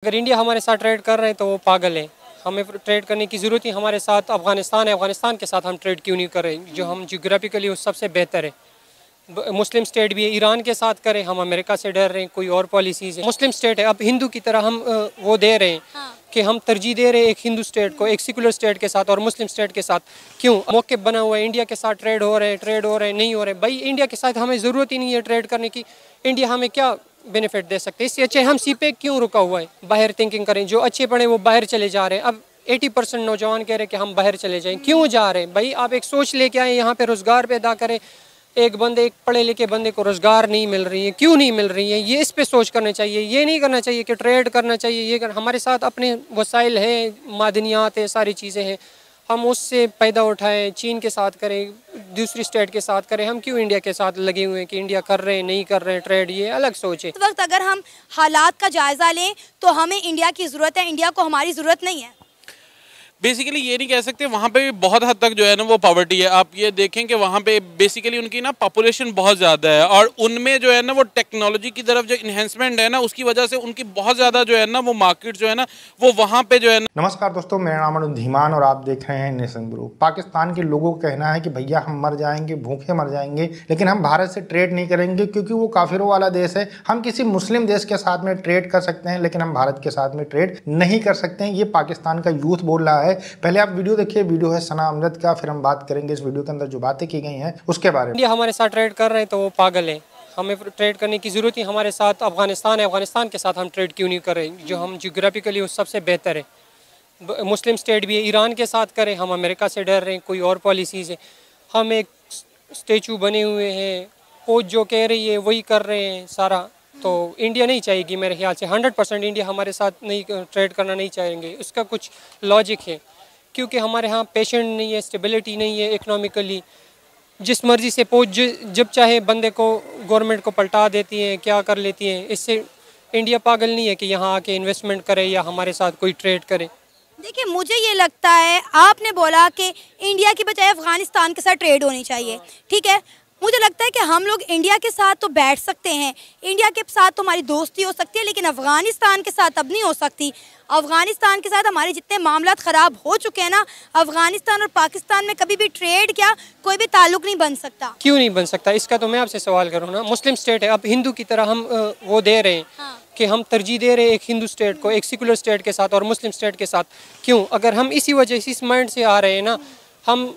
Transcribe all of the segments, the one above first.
अगर इंडिया हमारे साथ ट्रेड कर रहे हैं तो वो पागल है। हमें ट्रेड करने की ज़रूरत ही हमारे साथ अफ़गानिस्तान है, अफ़गानिस्तान के साथ हम ट्रेड क्यों नहीं कर रहे, जो हम जियोग्राफिकली उस सबसे बेहतर है। मुस्लिम स्टेट भी है, ईरान के साथ करें, हम अमेरिका से डर रहे हैं, कोई और पॉलिसीज़ है। मुस्लिम स्टेट है, अब हिंदू की तरह हम वो दे रहे हैं कि हम तरजीह दे रहे हैं एक हिंदू स्टेट को, एक सेकुलर स्टेट के साथ और मुस्लिम स्टेट के साथ। क्यों मौके बना हुआ है, इंडिया के साथ ट्रेड हो रहे हैं नहीं हो रहे। भाई इंडिया के साथ हमें ज़रूरत ही नहीं है ट्रेड करने की। इंडिया हमें क्या बेनिफिट दे सकते हैं, इससे अच्छे हम सीपे क्यों रुका हुआ है। बाहर थिंकिंग करें, जो अच्छे पढ़े वो बाहर चले जा रहे हैं। अब 80% नौजवान कह रहे हैं कि हम बाहर चले जाएं, क्यों जा रहे हैं भाई। आप एक सोच लेके आए, यहाँ पे रोज़गार पैदा करें। एक पढ़े लिखे बंदे को रोज़गार नहीं मिल रही है, क्यों नहीं मिल रही है, ये इस पे सोच करना चाहिए। ये नहीं करना चाहिए कि ट्रेड करना चाहिए। हमारे साथ अपने वसाइल हैं, मादनियात है, सारी चीज़ें हैं, हम उससे फ़ायदा उठाएं। चीन के साथ करें, दूसरी स्टेट के साथ करें। हम क्यों इंडिया के साथ लगे हुए हैं कि इंडिया कर रहे हैं नहीं कर रहे हैं ट्रेड, ये अलग सोच है। इस वक्त अगर हम हालात का जायज़ा लें तो हमें इंडिया की ज़रूरत है, इंडिया को हमारी ज़रूरत नहीं है। बेसिकली ये नहीं कह सकते, वहाँ पे भी बहुत हद तक जो है ना वो पॉवर्टी है। आप ये देखें कि वहाँ पे बेसिकली उनकी ना पॉपुलेशन बहुत ज़्यादा है और उनमें जो है ना वो टेक्नोलॉजी की तरफ जो इन्हेंसमेंट है ना उसकी वजह से उनकी बहुत ज़्यादा जो है ना वो मार्केट जो है ना वो वहाँ पे जो है ना। नमस्कार दोस्तों, मेरा नाम अनुज धीमान और आप देख रहे हैं नेशन ब्रो। पाकिस्तान के लोगों का कहना है कि भैया हम मर जाएंगे, भूखे मर जाएंगे, लेकिन हम भारत से ट्रेड नहीं करेंगे क्योंकि वो काफिरों वाला देश है। हम किसी मुस्लिम देश के साथ में ट्रेड कर सकते हैं लेकिन हम भारत के साथ में ट्रेड नहीं कर सकते हैं। ये पाकिस्तान का यूथ बोल रहा है। पहले आप वीडियो देखिए, वीडियो है सना अमजद का, फिर हम बात करेंगे इस वीडियो के अंदर जो बातें की गई हैं उसके बारे में। इंडिया हमारे साथ ट्रेड कर रहे हैं तो वो पागल है। हमें ट्रेड करने की ज़रूरत ही हमारे साथ अफ़गानिस्तान है, अफ़गानिस्तान के साथ हम ट्रेड क्यों नहीं कर रहे, जो हम जियोग्राफिकली उस सबसे बेहतर है। मुस्लिम स्टेट भी है, ईरान के साथ करें, हम अमेरिका से डर रहे हैं, कोई और पॉलिसीज़ है। हम एक स्टेचू बने हुए हैं, कोच जो कह रही है वही कर रहे हैं सारा। तो इंडिया नहीं चाहेगी मेरे ख्याल से, 100% इंडिया हमारे साथ नहीं ट्रेड करना नहीं चाहेंगे। उसका कुछ लॉजिक है, क्योंकि हमारे यहाँ पेशेंट नहीं है, स्टेबिलिटी नहीं है इकोनॉमिकली। जिस मर्ज़ी से पोच जब चाहे बंदे को गवर्नमेंट को पलटा देती है, क्या कर लेती है। इससे इंडिया पागल नहीं है कि यहाँ आके इन्वेस्टमेंट करे या हमारे साथ कोई ट्रेड करे। देखिए, मुझे ये लगता है, आपने बोला कि इंडिया की बजाय अफ़गानिस्तान के साथ ट्रेड होनी चाहिए, ठीक है। मुझे लगता है कि हम लोग इंडिया के साथ तो बैठ सकते हैं, इंडिया के साथ तो हमारी दोस्ती हो सकती है, लेकिन अफ़गानिस्तान के साथ अब नहीं हो सकती। अफ़गानिस्तान के साथ हमारे जितने मामलात ख़राब हो चुके हैं ना, अफ़गानिस्तान और पाकिस्तान में कभी भी ट्रेड क्या कोई भी ताल्लुक़ नहीं बन सकता। क्यों नहीं बन सकता, इसका तो मैं आपसे सवाल करूँ ना। मुस्लिम स्टेट है, अब हिंदू की तरह हम वो दे रहे हैं कि हम तरजीह दे रहे हैं एक हिंदू स्टेट को, एक सेकुलर स्टेट के साथ और मुस्लिम स्टेट के साथ। क्यों, अगर हम इसी वजह से इस माइंड से आ रहे हैं ना, हम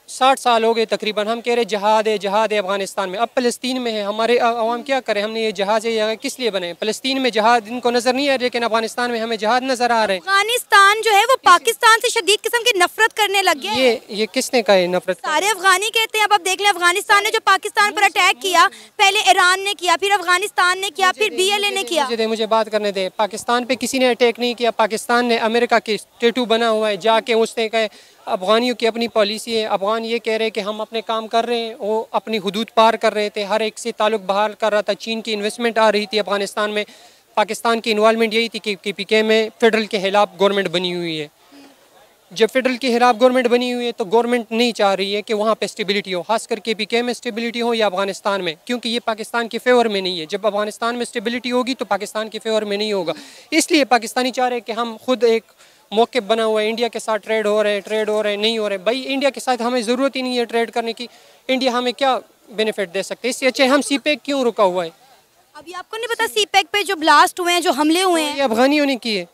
60 साल हो गए तकरीबन, हम कह रहे जहाद है अफगानिस्तान में। अब फ़लस्तीन में है, हमारे अवाम क्या करें। हमने ये जहाज़ है किस लिए बने, फ़लस्तीन में जहाद इनको नज़र नहीं आ रही, लेकिन अफगानिस्तान में हमें जहाद नज़र आ रहे हैं। अफगानिस्तान जो है वो पाकिस्तान से शदीद किस्म की नफरत करने लग गया है। ये किसने कहा है नफरत? सारे अफगानी कहते हैं। अब आप देख लें, अफगानिस्तान ने जो पाकिस्तान पर अटैक किया, पहले ईरान ने किया, फिर अफगानिस्तान ने किया, फिर BLA ने किया। मुझे बात करने दे। पाकिस्तान पे किसी ने अटैक नहीं किया। पाकिस्तान ने अमेरिका की टैटू बना हुआ है, जाके उसने कहा अफगानियों की अपनी पॉलिसी है। अफगान ये कह रहे हैं कि हम अपने काम कर रहे हैं, वो अपनी हुदूद पार कर रहे थे, हर एक से ताल्लुक बहाल कर रहा था। चीन की इन्वेस्टमेंट आ रही थी अफगानिस्तान में। पाकिस्तान की इन्वॉल्वमेंट यही थी कि KPK में फेडरल के खिलाफ गवर्नमेंट बनी हुई है। जब फेडरल के खिलाफ गवर्नमेंट बनी हुई है तो गवर्नमेंट नहीं चाह रही है कि वहाँ पे स्टेबिलिटी हो, खासकर KPK में स्टेबिलिटी हो या अफगानिस्तान में, क्योंकि ये पाकिस्तान के फेवर में नहीं है। जब अफगानिस्तान में स्टेबिलिटी होगी तो पाकिस्तान के फेवर में नहीं होगा। इसलिए पाकिस्तानी चाह रहे हैं कि हम खुद एक मौके बना हुआ है, इंडिया के साथ ट्रेड हो रहे हैं नहीं हो रहे। भाई इंडिया के साथ हमें ज़रूरत ही नहीं है ट्रेड करने की। इंडिया हमें क्या बेनिफिट दे सकते हैं, इससे अच्छे हम CPEC क्यों रुका हुआ है। अभी आपको नहीं पता CPEC पे जो ब्लास्ट हुए हैं, जो हमले हुए हैं, ये अफगानियों ने किए।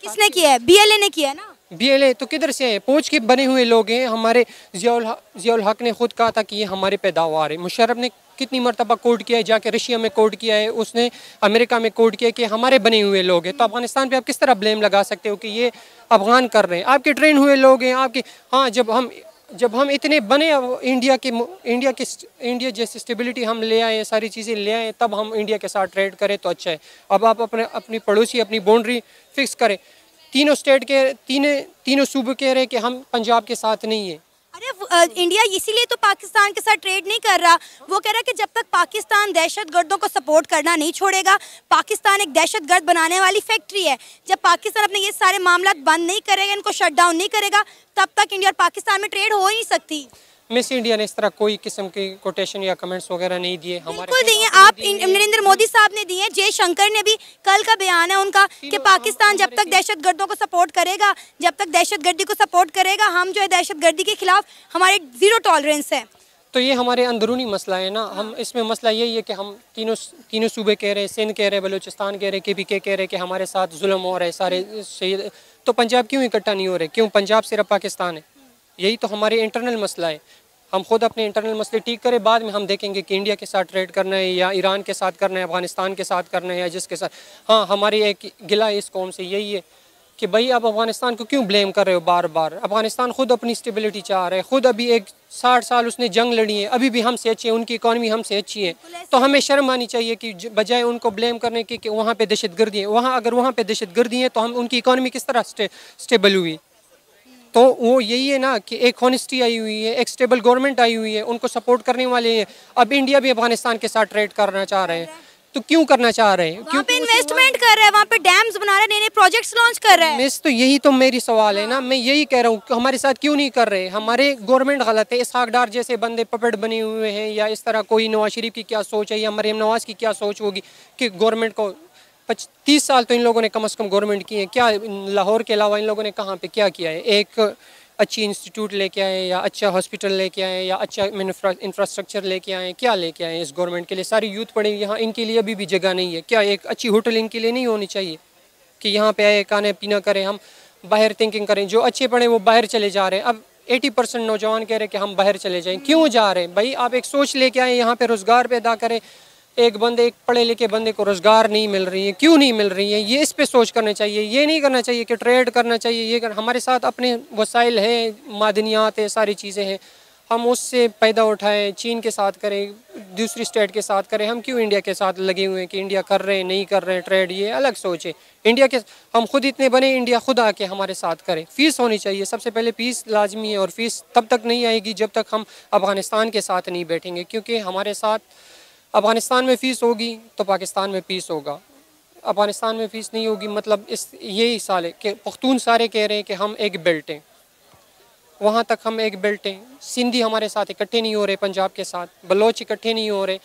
किसने किया है? BLA ने किया है ना। BLA तो किधर से है, पोच के बने हुए लोग हैं। हमारे ज़ियाउल हक ने खुद कहा था कि ये हमारे पैदावार है। मुशर्रफ ने कितनी मरतबा कोर्ट किया है, जाके रशिया में कोर्ट किया है, उसने अमेरिका में कोर्ट किया कि हमारे बने हुए लोग हैं। तो अफगानिस्तान पे आप किस तरह ब्लेम लगा सकते हो कि ये अफगान कर रहे हैं, आपके ट्रेन हुए लोग हैं आपके। हाँ, जब हम इतने बने इंडिया जैसी स्टेबिलिटी हम ले आए, सारी चीज़ें ले आए, तब हम इंडिया के साथ ट्रेड करें तो अच्छा है। अब आप अपनी पड़ोसी अपनी बाउंड्री फिक्स करें। तीनों स्टेट के तीनों सूबे कह रहे हैं कि हम पंजाब के साथ नहीं है। अरे इंडिया इसीलिए तो पाकिस्तान के साथ ट्रेड नहीं कर रहा। वो कह रहा है कि जब तक पाकिस्तान दहशतगर्दों को सपोर्ट करना नहीं छोड़ेगा, पाकिस्तान एक दहशतगर्द बनाने वाली फैक्ट्री है। जब पाकिस्तान अपने ये सारे मामला बंद नहीं करेगा, इनको शट डाउन नहीं करेगा, तब तक इंडिया और पाकिस्तान में ट्रेड हो ही नहीं सकती। मिस इंडिया ने इस तरह कोई किस्म के कोटेशन या कमेंट्स वगैरह नहीं दिए हमारे। बिल्कुल दिए, आप नरेंद्र मोदी साहब ने दिए, जयशंकर ने भी, कल का बयान है उनका कि पाकिस्तान जब तक दहशतगर्दों को सपोर्ट करेगा, जब तक दहशतगर्दी को सपोर्ट करेगा, हम जो है दहशतगर्दी के खिलाफ हमारे जीरो टॉलरेंस है। तो ये हमारे अंदरूनी मसला है ना। हम इसमें मसला यही है कि हम तीनों सूबे कह रहे हैं, सिंध कह रहे हैं, बलूचिस्तान कह रहे हैं, KPK कह रहे हैं कि हमारे साथ जुल्म हो रहा है सारे शहीद। तो पंजाब क्यों इकट्ठा नहीं हो रहे? क्यों पंजाब सिर्फ पाकिस्तान है? यही तो हमारे इंटरनल मसला है। हम खुद अपने इंटरनल मसले ठीक करें, बाद में हम देखेंगे कि इंडिया के साथ ट्रेड करना है या ईरान के साथ करना है, अफगानिस्तान के साथ करना है या जिसके साथ। हाँ, हमारी एक गिला इस कौम से यही है कि भाई आप अफगानिस्तान को क्यों ब्लेम कर रहे हो बार बार? अफगानिस्तान खुद अपनी स्टेबिलिटी चाह रहा है, खुद अभी 60 साल उसने जंग लड़ी है, अभी भी हमसे अच्छी है, उनकी इकॉनमी हमसे अच्छी है। तो हमें शर्म आनी चाहिए कि बजाय उनको ब्लेम करने की कि वहाँ पे दहशतगर्दी है, अगर वहाँ पे दहशतगर्दी है तो हम उनकी इकॉनमी किस तरह स्टेबल हुई? तो वो यही है ना कि एक हॉनेस्टी आई हुई है, एक स्टेबल गवर्नमेंट आई हुई है, उनको सपोर्ट करने वाले हैं। अब इंडिया भी अफगानिस्तान के साथ ट्रेड करना चाह रहे हैं, तो क्यों करना चाह रहे हैं? वहाँ पे इन्वेस्टमेंट कर रहे हैं, वहाँ पे डैम्स बना रहे हैं, नए नए प्रोजेक्ट्स लॉन्च कर रहे हैं। तो यही तो मेरी सवाल है ना, मैं यही कह रहा हूँ कि हमारे साथ क्यों नहीं कर रहे? हमारे गवर्नमेंट गलत है, इसहाक डार जैसे बंदे पपेट बने हुए हैं, या इस तरह कोई नवाज शरीफ की क्या सोच है या मरीम नवाज की क्या सोच होगी कि गवर्नमेंट को 30 साल तो इन लोगों ने कम से कम गवर्नमेंट की है। क्या लाहौर के अलावा इन लोगों ने कहाँ पे क्या किया है? एक अच्छी इंस्टीट्यूट लेके आए या अच्छा हॉस्पिटल लेके आए या अच्छा इंफ्रास्ट्रक्चर लेके आए? क्या लेके आए इस गवर्नमेंट के लिए? सारी यूथ पड़े यहाँ, इनके लिए अभी भी जगह नहीं है। क्या एक अच्छी होटल इनके लिए नहीं होनी चाहिए कि यहाँ पे आए, खाने पीना करें? हम बाहर थिंकिंग करें, जो अच्छे पढ़े वो बाहर चले जा रहे हैं। अब 80% नौजवान कह रहे हैं कि हम बाहर चले जाएं। क्यों जा रहे हैं भाई? आप एक सोच लेके आए, यहाँ पे रोज़गार पैदा करें। एक पढ़े लिखे बंदे को रोज़गार नहीं मिल रही है, क्यों नहीं मिल रही है? ये इस पे सोच करना चाहिए। ये नहीं करना चाहिए कि ट्रेड करना चाहिए। हमारे साथ अपने वसाइल हैं, मादनियात है, सारी चीज़ें हैं, हम उससे फ़ायदा उठाएं। चीन के साथ करें, दूसरी स्टेट के साथ करें। हम क्यों इंडिया के साथ लगे हुए हैं कि इंडिया कर रहे हैं, नहीं कर रहे हैं ट्रेड? ये अलग सोच है। इंडिया के हम खुद इतने बने, इंडिया खुद आके हमारे साथ करे। फ़ीस होनी चाहिए, सबसे पहले फ़ीस लाजमी है, और फ़ीस तब तक नहीं आएगी जब तक हम अफ़गानिस्तान के साथ नहीं बैठेंगे, क्योंकि हमारे साथ अफ़गानिस्तान में फ़ीस होगी तो पाकिस्तान में फ़ीस होगा। अफ़गानिस्तान में फ़ीस नहीं होगी मतलब यही साल है कि पख्तून सारे कह रहे हैं कि हम एक बेल्ट हैं, वहाँ तक हम एक बेल्ट हैं। सिंधी हमारे साथ इकट्ठे नहीं हो रहे, पंजाब के साथ बलोच इकट्ठे नहीं हो रहे।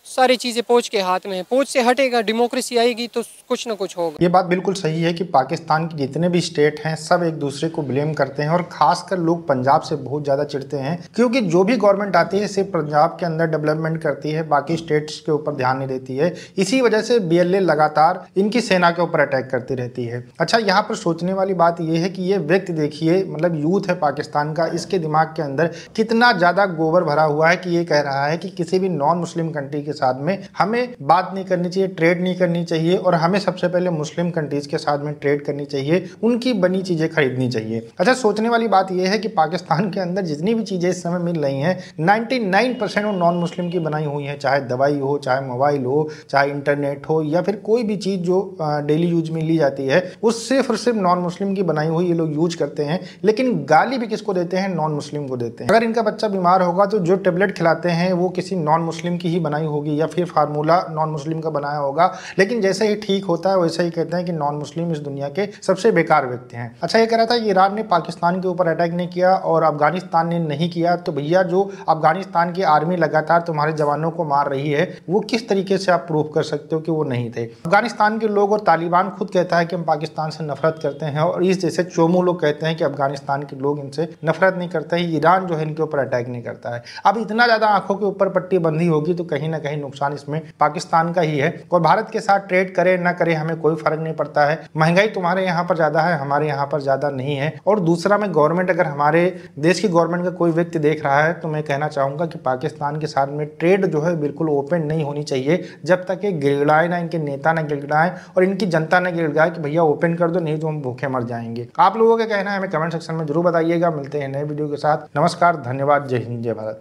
सारी चीज़ें पोच के हाथ में है, पोच से हटेगा, डेमोक्रेसी आएगी तो कुछ ना कुछ होगा। ये बात बिल्कुल सही है कि पाकिस्तान के जितने भी स्टेट हैं सब एक दूसरे को ब्लेम करते हैं, और खासकर लोग पंजाब से बहुत ज़्यादा चिढ़ते हैं, क्योंकि जो भी गवर्नमेंट आती है सिर्फ पंजाब के अंदर डेवलपमेंट करती है, बाकी स्टेट्स के ऊपर ध्यान नहीं देती है। इसी वजह से BLA लगातार इनकी सेना के ऊपर अटैक करती रहती है। अच्छा, यहाँ पर सोचने वाली बात यह है कि ये व्यक्ति देखिए, मतलब यूथ है पाकिस्तान का, इसके दिमाग के अंदर कितना ज़्यादा गोबर भरा हुआ है कि ये कह रहा है कि किसी भी नॉन मुस्लिम कंट्री के साथ में हमें बात नहीं करनी चाहिए, ट्रेड नहीं करनी चाहिए, और हमें सबसे पहले मुस्लिम कंट्रीज के साथ में ट्रेड करनी चाहिए, उनकी बनी चीज़ें खरीदनी चाहिए। अच्छा, सोचने वाली बात यह है कि पाकिस्तान के अंदर जितनी भी चीज़ें इस समय मिल रही हैं 99% वो नॉन मुस्लिम की बनाई हुई हैं, चाहे दवाई हो, चाहे मोबाइल हो, चाहे इंटरनेट हो, या फिर कोई भी चीज़ जो डेली यूज में ली जाती है वो सिर्फ और सिर्फ नॉन मुस्लिम की बनाई हुई ये लोग यूज करते हैं। लेकिन गाली भी किसको देते हैं? नॉन मुस्लिम को देते हैं। अगर इनका बच्चा बीमार होगा तो जो टेबलेट खिलाते हैं वो किसी नॉन मुस्लिम की ही बनाई होगी या फिर फार्मूला नॉन मुस्लिम का बनाया होगा, लेकिन जैसे ही ठीक होता है वैसे ही कहते हैं कि नॉन मुस्लिम इस दुनिया के सबसे बेकार व्यक्ति हैं। अच्छा, ये कह रहा था ईरान ने पाकिस्तान के ऊपर अटैक नहीं किया और अफगानिस्तान ने नहीं किया, तो भैया जो अफगानिस्तान की आर्मी लगातार तुम्हारे जवानों को मार रही है वो किस तरीके से आप प्रूव कर सकते हो कि वो नहीं थे? अफगानिस्तान के लोग और तालिबान खुद कहता है कि हम पाकिस्तान से नफरत करते हैं, और इस जैसे चोमू लोग कहते हैं कि अफगानिस्तान के लोग इनसे नफरत नहीं करते हैं, ईरान जो है इनके ऊपर अटैक नहीं करता है। अब इतना ज्यादा आंखों के ऊपर पट्टी बंधी होगी तो कहीं ना कहीं नुकसान इसमें पाकिस्तान का ही है, और भारत के साथ ट्रेड करे ना करे हमें कोई फर्क नहीं पड़ता है। महंगाई तुम्हारे यहाँ पर ज्यादा है, हमारे यहाँ पर ज्यादा नहीं है। और दूसरा, मैं गवर्नमेंट, अगर हमारे देश की गवर्नमेंट का कोई व्यक्ति देख रहा है तो मैं कहना चाहूंगा कि पाकिस्तान के साथ में ट्रेड जो है बिल्कुल ओपन नहीं होनी चाहिए, जब तक ये गिड़गिड़ाए ना, इनके नेता ना गिड़गिड़ाए और इनकी जनता ना गिड़गिड़ाए कि भैया ओपन कर दो, नहीं तो हम भूखे मर जाएंगे। आप लोगों का कहना है हमें कमेंट सेक्शन में जरूर बताइएगा। मिलते हैं नए वीडियो के साथ। नमस्कार, धन्यवाद, जय हिंद, जय भारत।